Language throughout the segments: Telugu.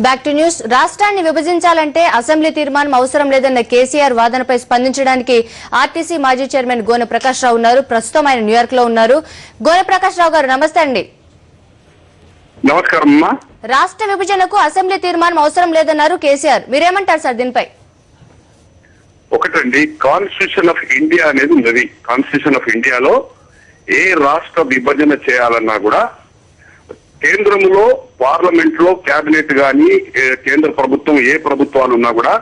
Back to news. రాష్ట్రాన్ని విభజించాలంటే అసెంబ్లీ తీర్మానం అవసరం లేదన్న కేసీఆర్ వాదనపై స్పందించడానికి ఆర్టీసీ మాజీ చైర్మన్ గోనె ప్రకాష్ రావు ఉన్నారు. ప్రస్తుతం ఆయన న్యూయార్క్ లో ఉన్నారు. గోనె ప్రకాష్ రావు గారు, నమస్తే అండి. నమస్కారం. రాష్ట్ర విభజనకు అసెంబ్లీ తీర్మానం అవసరం లేదన్నారు కేసీఆర్. మీరేమంటారు సార్ దీనిపై? ఒకటండి, కాన్స్టిట్యూషన్ ఆఫ్ ఇండియా అనేది ఉన్నది. కాన్స్టిట్యూషన్ ఆఫ్ ఇండియాలో ఏ రాష్ట్ర విభజన చేయాలన్నా కూడా కేంద్రంలో పార్లమెంట్ లో కేబినెట్ గాని కేంద్ర ప్రభుత్వం ఏ ప్రభుత్వాలు ఉన్నా కూడా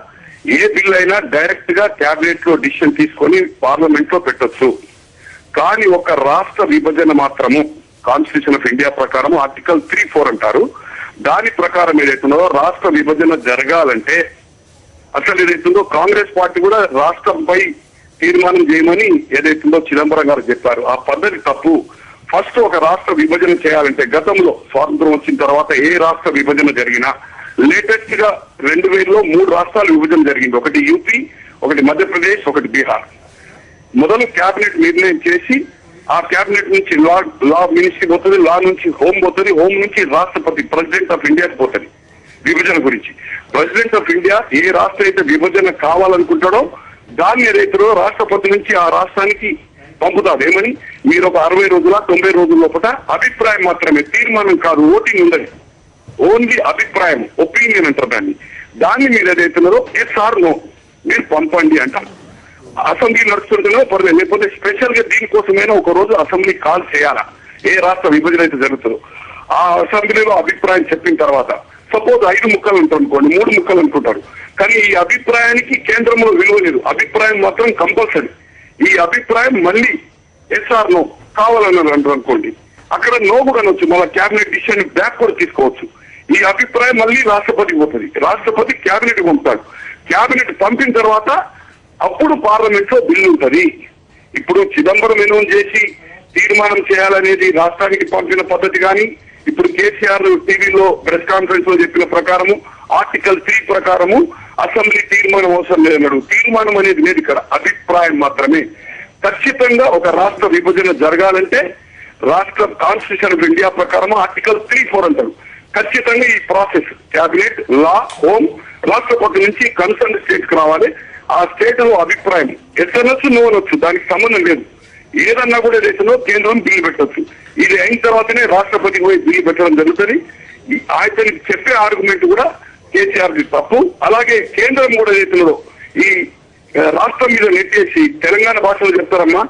ఏ బిల్ అయినా డైరెక్ట్ గా కేబినెట్ లో డిసిషన్ తీసుకొని పార్లమెంట్ లో పెట్టొచ్చు. కానీ ఒక రాష్ట్ర విభజన మాత్రము కాన్స్టిట్యూషన్ ఆఫ్ ఇండియా ప్రకారం ఆర్టికల్ 3(4) అంటారు. దాని ప్రకారం ఏదైతుందో రాష్ట్ర విభజన జరగాలంటే అసలు ఏదైతుందో కాంగ్రెస్ పార్టీ కూడా రాష్ట్రంపై తీర్మానం చేయమని ఏదైతుందో చిదంబరం గారు చెప్పారు. ఆ పద్ధతి తప్పు. ఫస్ట్ ఒక రాష్ట్ర విభజన చేయాలంటే గతంలో స్వాతంత్రం వచ్చిన తర్వాత ఏ రాష్ట్ర విభజన జరిగినా లేటెస్ట్ గా 2000లో 3 రాష్ట్రాల విభజన జరిగింది. ఒకటి యూపీ, ఒకటి మధ్యప్రదేశ్, ఒకటి బీహార్. మొదలు కేబినెట్ నిర్ణయం చేసి ఆ కేబినెట్ నుంచి లా మినిస్ట్రీ పోతుంది, లా నుంచి హోమ్ పోతుంది, హోమ్ నుంచి రాష్ట్రపతి ప్రెసిడెంట్ ఆఫ్ ఇండియాకి పోతుంది. విభజన గురించి ప్రెసిడెంట్ ఆఫ్ ఇండియా ఏ రాష్ట్రం అయితే విభజన కావాలనుకుంటాడో దాన్ని ఏదైతే రాష్ట్రపతి నుంచి ఆ రాష్ట్రానికి పంపుతాడు. ఏమని, మీరు ఒక 60 రోజుల 90 రోజుల లోపల అభిప్రాయం మాత్రమే, తీర్మానం కాదు, ఓటింగ్ ఉండదు, ఓన్లీ అభిప్రాయం, ఒపీనియన్ అంటారు దాన్ని. దాన్ని మీరు ఏదైతున్నారో ఎస్ ఆర్ నో మీరు పంపండి అంటారు. అసెంబ్లీ నడుస్తుంటేనో పర్లేదు, లేకపోతే స్పెషల్ గా దీనికోసమైనా ఒక రోజు అసెంబ్లీ కాల్ చేయాలా ఏ రాష్ట్ర విభజన అయితే జరుగుతుందో. ఆ అసెంబ్లీలో అభిప్రాయం చెప్పిన తర్వాత సపోజ్ 5 ముక్కలు ఉంటారు అనుకోండి, 3 ముక్కలు అనుకుంటారు. కానీ ఈ అభిప్రాయానికి కేంద్రంలో విలువ లేదు, అభిప్రాయం మాత్రం కంపల్సరీ. ఈ అభిప్రాయం మళ్ళీ ఎస్ఆర్ నో కావాలన్నారు అంటారు అనుకోండి, అక్కడ నో కూడా అనొచ్చు, మళ్ళీ క్యాబినెట్ డిసిషన్ బ్యాక్ కూడా తీసుకోవచ్చు. ఈ అభిప్రాయం మళ్ళీ రాష్ట్రపతికి పోతుంది, రాష్ట్రపతి క్యాబినెట్ పంపుతాడు. క్యాబినెట్ పంపిన తర్వాత అప్పుడు పార్లమెంట్ లో బిల్లు ఉంటుంది. ఇప్పుడు చిదంబరం అనౌన్స్ చేసి తీర్మానం చేయాలనేది రాష్ట్రానికి పంపిన పద్ధతి కానీ, ఇప్పుడు కేసీఆర్ టీవీలో ప్రెస్ కాన్ఫరెన్స్ లో చెప్పిన ప్రకారము ఆర్టికల్ 3 ప్రకారము అసెంబ్లీ తీర్మానం అవసరం లేదన్నాడు. తీర్మానం అనేది లేదు ఇక్కడ, అభిప్రాయం మాత్రమే. ఖచ్చితంగా ఒక రాష్ట్ర విభజన జరగాలంటే రాష్ట్ర కాన్స్టిట్యూషన్ ఆఫ్ ఇండియా ప్రకారం ఆర్టికల్ 3(4) అంటారు. ఖచ్చితంగా ఈ ప్రాసెస్ క్యాబినెట్, లా, హోమ్, రాష్ట్రపతి నుంచి కన్సర్న్ స్టేట్ కి రావాలి. ఆ స్టేట్ లో అభిప్రాయం ఎస్ అనొచ్చు, నో అనొచ్చు, దానికి సంబంధం లేదు. ఏదన్నా కూడా ఏదైతుందో కేంద్రం బిల్లు పెట్టొచ్చు. ఇది అయిన తర్వాతనే రాష్ట్రపతికి పోయి బిల్లు పెట్టడం జరుగుతుంది. ఆయన చెప్పే ఆర్గ్యుమెంట్ కూడా కేసీఆర్ తప్పు. అలాగే కేంద్రం కూడా ఏదైతుందో ఈ రాష్ట్రం మీద నెట్టేసి తెలంగాణ భాషలో చెప్తారమ్మా,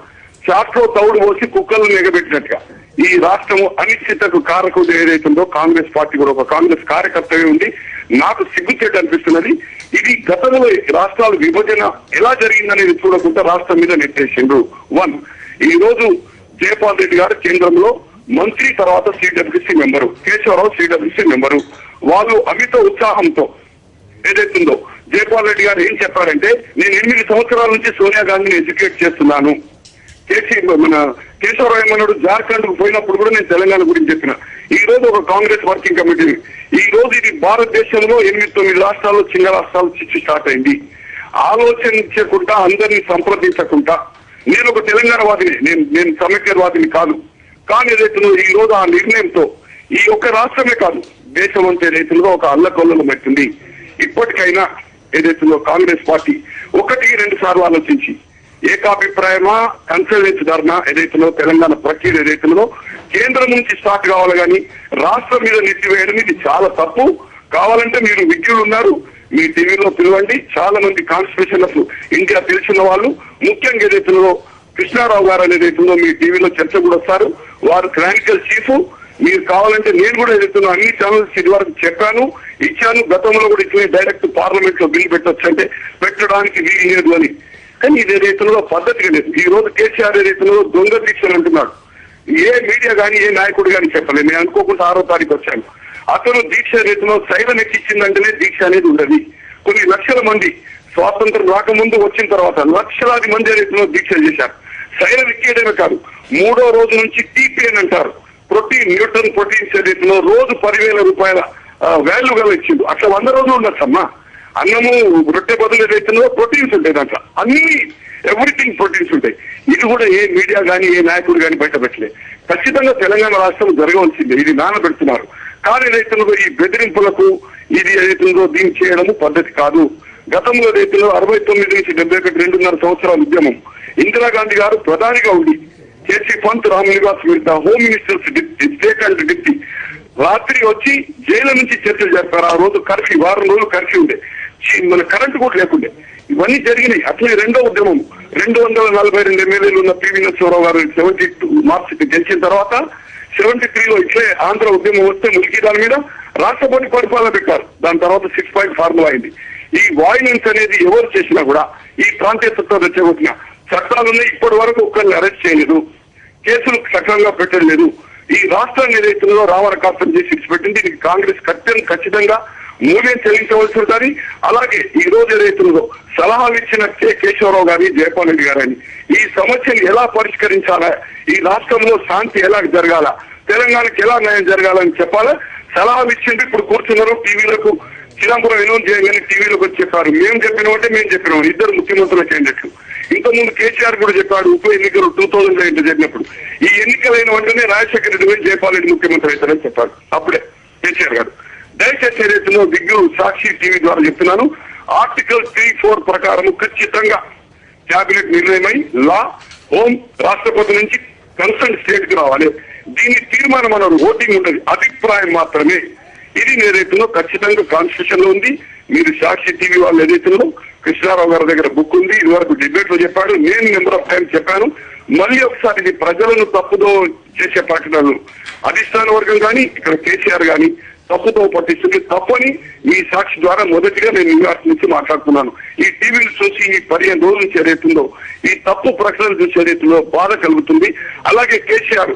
చాట్లో తౌడు పోసి కుక్కలను ఎగబెట్టినట్టుగా ఈ రాష్ట్రము అనిశ్చితకు కారకుడు ఏదైతుందో కాంగ్రెస్ పార్టీ కూడా ఒక కాంగ్రెస్ కార్యకర్తగా ఉంది. నాకు సిగ్గుచేటు అనిపిస్తున్నది. ఇది గతంలో రాష్ట్రాల విభజన ఎలా జరిగిందనేది చూడకుండా రాష్ట్రం మీద నెట్టేసిండ్రు. 1, ఈ రోజు జయపాల్ రెడ్డి గారు కేంద్రంలో మంత్రి, తర్వాత CWC member, Keshava Rao CWC member. వాళ్ళు అమిత ఉత్సాహంతో ఏదైతుందో జయపాల్ రెడ్డి గారు ఏం చెప్పారంటే, నేను 8 సంవత్సరాల నుంచి సోనియా గాంధీని ఎడ్యుకేట్ చేస్తున్నాను. కేశవరావు ఏమన్నాడు, జార్ఖండ్ కు పోయినప్పుడు కూడా నేను తెలంగాణ గురించి చెప్పిన. ఈ రోజు ఒక కాంగ్రెస్ వర్కింగ్ కమిటీ, ఈ రోజు ఇది భారతదేశంలో 8-9 రాష్ట్రాల్లో చిన్న రాష్ట్రాలు చిచ్చు స్టార్ట్ అయింది. ఆలోచించకుండా, అందరినీ సంప్రదించకుండా, నేను ఒక తెలంగాణ వాదిని, నేను సమైక్యవాదిని కాదు. కానీ ఏదైతుందో ఈ రోజు ఆ నిర్ణయంతో ఈ ఒక్క రాష్ట్రమే కాదు, దేశం అంతా ఏదైతుందో ఒక అల్లకొల్లలో పెట్టింది. ఇప్పటికైనా ఏదైతుందో కాంగ్రెస్ పార్టీ 1-2 సార్లు ఆలోచించి ఏకాభిప్రాయమా, కన్సల్టెన్స్ ధర్నా ఏదైతుందో తెలంగాణ ప్రక్రియ ఏదైతుందో కేంద్రం నుంచి స్టార్ట్ కావాలి, కానీ రాష్ట్రం మీద నెట్టివేయడం ఇది చాలా తప్పు. కావాలంటే మీరు విజ్ఞులు ఉన్నారు, మీ టీవీలో పిలవండి. చాలా మంది కాన్స్టిట్యూషన్ ఆఫ్ ఇండియా తెలిసిన వాళ్ళు, ముఖ్యంగా ఏదైతుందో కృష్ణారావు గారు ఏదైతుందో మీ టీవీలో చర్చ కూడా వస్తారు. వారు క్రానికల్ చీఫ్. మీరు కావాలంటే నేను కూడా ఏదైతున్నా అన్ని ఛానల్స్ ఇది వరకు చెప్పాను, ఇచ్చాను. గతంలో కూడా ఇచ్చిన డైరెక్ట్ పార్లమెంట్ లో బిల్లు పెట్టొచ్చు అంటే పెట్టడానికి వీలు లేదు అని. కానీ ఇది ఏదైతుందో పద్ధతిగా లేదు. ఈ రోజు కేసీఆర్ ఏదైతుందో దొంగ దీక్షలు అంటున్నాడు. ఏ మీడియా కానీ ఏ నాయకుడు కానీ చెప్పలేదు. నేను అనుకోకుండా 6వ తారీఖు వచ్చాను. అతను దీక్ష ఏదైతుందో సైరన్ ఎక్కించిందంటేనే దీక్ష అనేది ఉండదు. కొన్ని లక్షల మంది స్వాతంత్రం రాకముందు, వచ్చిన తర్వాత లక్షలాది మంది ఏదైతుందో దీక్ష చేశారు. సైరన్ ఎక్కేయడమే కాదు, 3వ రోజు నుంచి టీపీఎన్ అంటారు, ప్రోటీన్, న్యూట్రన్ ప్రోటీన్స్ ఏదైతుందో రోజు 10,000 రూపాయల వాల్యూ గల ఇచ్చిండు. అట్లా 100 రోజులు ఉండొచ్చమ్మా. అన్నము రొట్టె బదులు ఏదైతుందో ప్రోటీన్స్ ఉంటాయి, దాంట్లో అన్ని ఎవ్రీథింగ్ ప్రోటీన్స్ ఉంటాయి. ఇది కూడా ఏ మీడియా కానీ ఏ నాయకుడు కానీ బయట పెట్టలే. ఖచ్చితంగా తెలంగాణ రాష్ట్రం జరగవలసిందే, ఇది నానబెడుతున్నారు. కానీ రైతులకు ఈ బెదిరింపులకు ఇది ఏదైతుందో దీన్ని చేయడము పద్ధతి కాదు. గతంలో రైతులు 69 నుంచి 71 2.5 సంవత్సరాల ఉద్యమం. ఇందిరాగాంధీ గారు ప్రధానిగా ఉండి K C Pant, Ram Niwas Mirdha home ministers state and deputy రాత్రి వచ్చి జైలు నుంచి చర్చలు జరిపారు. ఆ రోజు కర్ఫ్యూ, వారం రోజులు కర్ఫ్యూ ఉండే, మన కరెంటు కూడా లేకుండే. ఇవన్నీ జరిగినాయి. అట్లే రెండో ఉద్యమం 242 ఎమ్మెల్యేలు ఉన్న పివి నరసింహారావు గారు 72 మార్చి గెలిచిన తర్వాత 73లో ఇట్లే ఆంధ్ర ఉద్యమం వస్తే మురికి దాని మీద రాష్ట్రపతి పరిపాలన పెట్టారు. దాని తర్వాత 6 పాయింట్ ఫార్ములా అయింది. ఈ వాయిలెన్స్ అనేది ఎవరు చేసినా కూడా ఈ ప్రాంతీయ సత్తా రెచ్చగొట్టిన చట్టాలున్నాయి. ఇప్పటి వరకు ఒక్కరిని అరెస్ట్ చేయలేదు, కేసులు సక్రమంగా పెట్టలేదు. ఈ రాష్ట్రాన్ని ఏదైతుందో రావణకాస్తం చేసి ఇచ్చిపెట్టింది. దీనికి కాంగ్రెస్ ఖచ్చితంగా మూల్యం చెల్లించవలసి ఉంటుంది. అలాగే ఈ రోజు ఏదైతుందో సలహాలు ఇచ్చిన కేశవరావు గారి, జయపాల్ రెడ్డి గారని ఈ సమస్యను ఎలా పరిష్కరించాలా, ఈ రాష్ట్రంలో శాంతి ఎలా జరగాల, తెలంగాణకి ఎలా న్యాయం జరగాలని చెప్పాలా సలహాలు ఇచ్చింది. ఇప్పుడు కూర్చున్నారు టీవీలకు. చిదంబరం అనౌన్స్ చేయగానే టీవీలోకి వచ్చి చెప్పారు. మేము చెప్పినామంటే మేము చెప్పినాం. ఇద్దరు ముఖ్యమంత్రుల క్యాండిడేట్లు. ఇంతకుముందు కేసీఆర్ కూడా చెప్పాడు ఉప ఎన్నికలు 2008 జరిగినప్పుడు ఈ ఎన్నికలైన వెంటనే రాజశేఖర రెడ్డి పోయి జయపాల్ రెడ్డి ముఖ్యమంత్రి అవుతారని చెప్పాడు. అప్పుడే కేసీఆర్ గారు. దయచేసి ఏదైతుందో దిగ్గు సాక్షి టీవీ ద్వారా చెప్తున్నాను, ఆర్టికల్ 3-4 ప్రకారం ఖచ్చితంగా క్యాబినెట్ నిర్ణయమై లా హోం రాష్ట్రపతి నుంచి కన్సర్న్ స్టేట్ కి రావాలి. దీని తీర్మానం అన్నారు, ఓటింగ్ ఉండదు, అభిప్రాయం మాత్రమే. ఇది ఏదైతుందో ఖచ్చితంగా కాన్స్టిట్యూషన్ లో ఉంది. మీరు సాక్షి టీవీ వాళ్ళు ఏదైతుందో కృష్ణారావు గారి దగ్గర బుక్ ఉంది. ఇది వరకు డిబేట్ లో చెప్పాడు, నేను నెంబర్ ఆఫ్ టైం చెప్పాను. మళ్ళీ ఒకసారి ఇది ప్రజలను తప్పుదో చేసే ప్రకటనలు అధిష్టాన వర్గం కానీ ఇక్కడ కేసీఆర్ కానీ తప్పుతో పట్టిస్తుంది. తప్పని మీ సాక్షి ద్వారా మొదటిగా నేను న్యూయార్క్ నుంచి మాట్లాడుతున్నాను. ఈ టీవీలు చూసి ఈ 15 రోజుల నుంచి ఏదైతుందో ఈ తప్పు ప్రకటనలు చూసి ఏదైతుందో బాధ కలుగుతుంది. అలాగే కేసీఆర్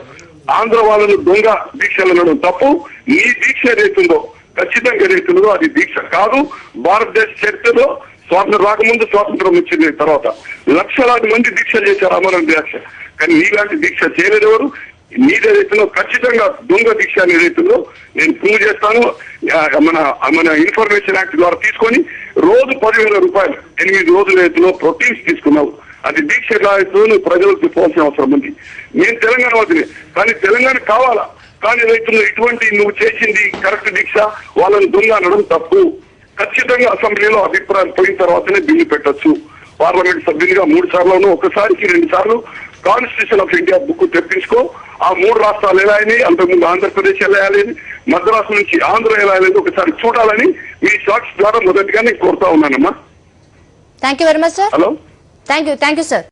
ఆంధ్ర వాళ్ళను దొంగ దీక్షలు అనడం తప్పు. నీ దీక్ష ఏదైతుందో ఖచ్చితంగా ఏదైతుందో అది దీక్ష కాదు. భారతదేశ చరిత్రలో స్వాతంత్రం రాకముందు, స్వాతంత్రం వచ్చిన తర్వాత లక్షలాది మంది దీక్షలు చేశారు, అమరణ దీక్ష. కానీ నీలాంటి దీక్ష చేయలేదు ఎవరు. నీదేదైతుందో ఖచ్చితంగా దొంగ దీక్ష ఏదైతుందో నేను ప్రూవ్ చేస్తాను. మన ఇన్ఫర్మేషన్ యాక్ట్ ద్వారా తీసుకొని రోజు 10,000 రూపాయలు 8 రోజులు ఏదైతుందో ప్రోటీన్స్ తీసుకున్నావు. అది దీక్ష కాదు, నువ్వు ప్రజలకు చెప్పవలసిన అవసరం ఉంది. నేను తెలంగాణ వదిలే, కానీ తెలంగాణ కావాలా. కానీ ఏదైతుందో ఇటువంటి నువ్వు చేసింది కరెక్ట్ దీక్ష, వాళ్ళని దొంగ అనడం తప్పు. ఖచ్చితంగా అసెంబ్లీలో అభిప్రాయం పోయిన తర్వాతనే బిల్లు పెట్టొచ్చు. పార్లమెంట్ సభ్యునిగా 3 సార్లు, ఒకసారికి 2 సార్లు కాన్స్టిట్యూషన్ ఆఫ్ ఇండియా బుక్ తెప్పించుకో. ఆ 3 రాష్ట్రాలు ఎలా అయినాయి, అంతకుముందు ఆంధ్రప్రదేశ్ ఎలా అయ్యాలి, మద్రాసు నుంచి ఆంధ్ర ఎలా అయ్యేది ఒకసారి చూడాలని మీ సాక్షి ద్వారా మొదటిగా నేను కోరుతా ఉన్నానమ్మా. Thank you very much sir. Hello, thank you sir.